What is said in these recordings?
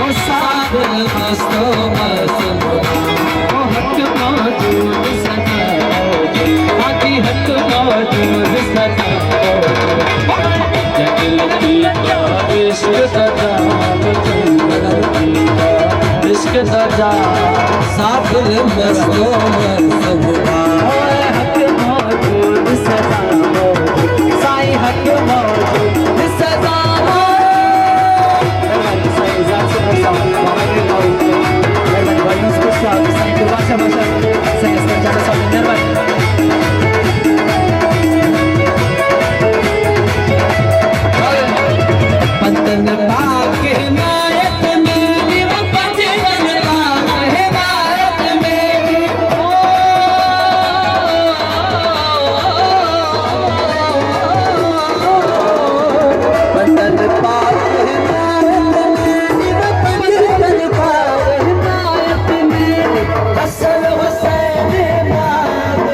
मस्तो मस्त हक मौजूद सदा आदि हक मौजूद सदा इश्क सदा इश्क सदा साबिर मस्तो मस्त हक मौजूद सदा साईं हक मौजूद सदा पंतन पाक हिमायत मेरी वो पंजन पाक हिमायत मेरी पंतन पाक हिमायत मेरी वो पंजन पाक हिमायत मेरी हसन हुसैन बाग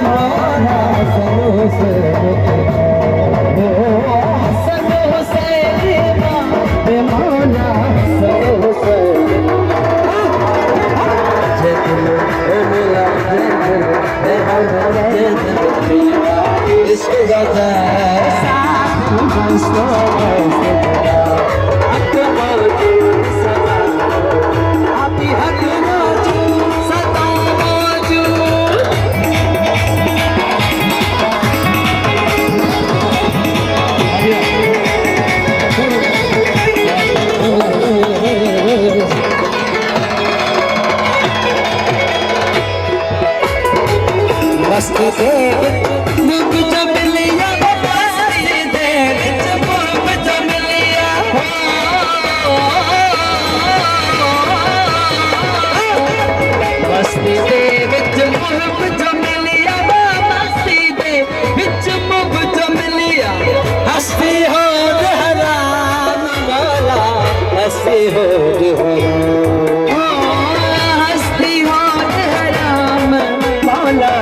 मौला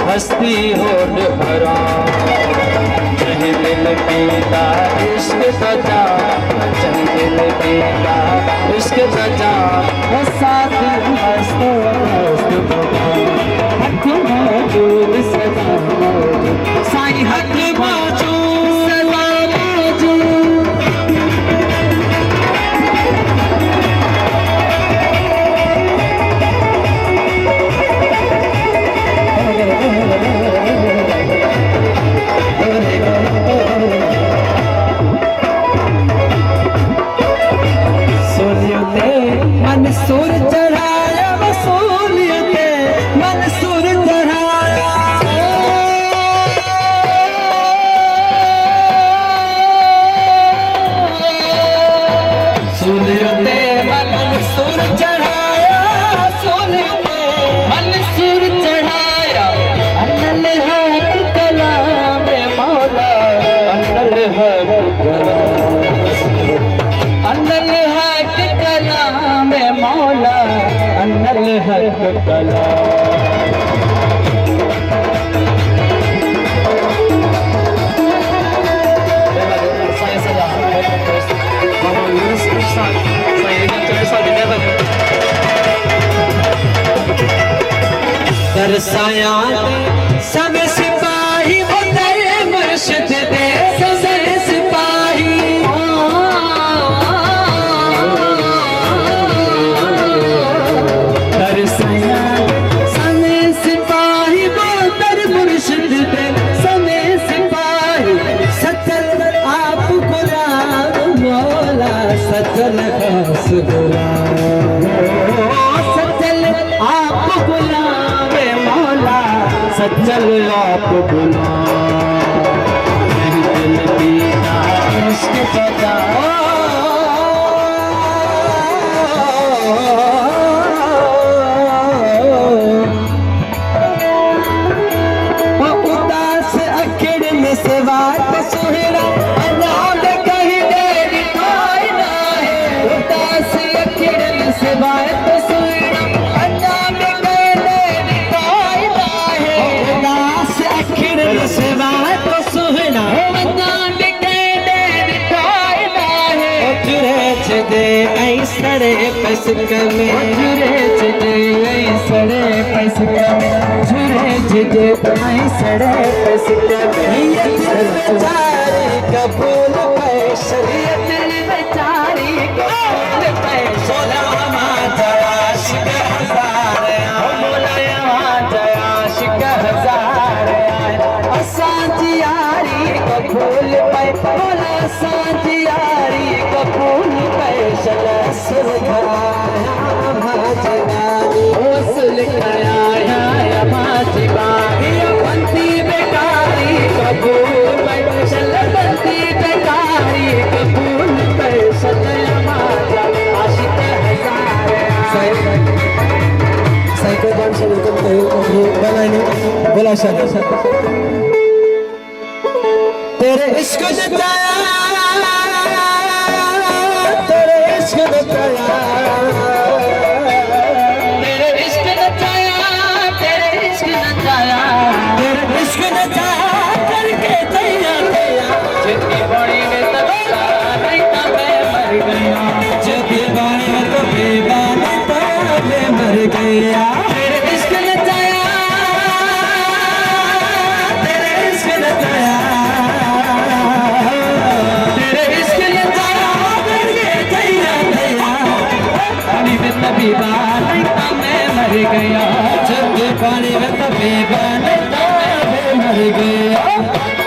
हस्ती हो हराम चाहे दिल पीता इश्क सजा चाहे दिल पीता इश्क सजा साथ मस्त हक मौजूद सदा साईं हक मौजूद सदा मौजूद मंसूर चढ़ाया वसूलियते मंसूर चढ़ाया सूलियते मंसूर चढ़ाया सूलियते मंसूर चढ़ाया अनल हक कलाम मौला अनल हक अनल हक कलाम मौला अनल हक कलाम दरसाया सब सिपाही वो तेरे मुर्शिद दे सब सिपाही दरसाया सब सिपाही वो तेरे मुर्शिद दे सब सिपाही सचल आप गुलाम मौला सचल खास गुलाम सचल आप गुलाम सच्चल आप गुलाम दिल पीता इश्क सदा उदास अखिड़ में से बात सुहरा अनाम कहीं देर कोई ना है उदास अखिड़ में से बात सुहरा अनाम से बात सुहना पैसक में झुरे झुरे सड़े पैसक में झुरे झुरे सड़े पैसक में ये दिल बेचारी कबूल पैसा ये दिल बेचारी कबूल पैसा बोला जयाशिक हजार बोला जयाशिक हजार असांजी यारी कबूल पैसा बोला असांजी यारी कबूल पैसा सुलझाया भाजनानी ओ सुलझाया भाजनानी बंदी बेकारी कबूल पैसा बंदी बेकारी कबूल पैसा आशिक हजार साइकिल बंद से बोला शादी तेरे इश्क जताया तेरे इश्क जताया तेरे इश्क जताया तेरे इश्क जताया तेरे इश्क जताया करके तैया तैया जितनी बड़ी में तबला नहीं था मैं मर गया जितनी बड़ी में तो बेबान था मैं मर गया तेरे इश्क जताया तेरे इश्क जताया मैं मर गया जब पानी में तबे मैं मर गया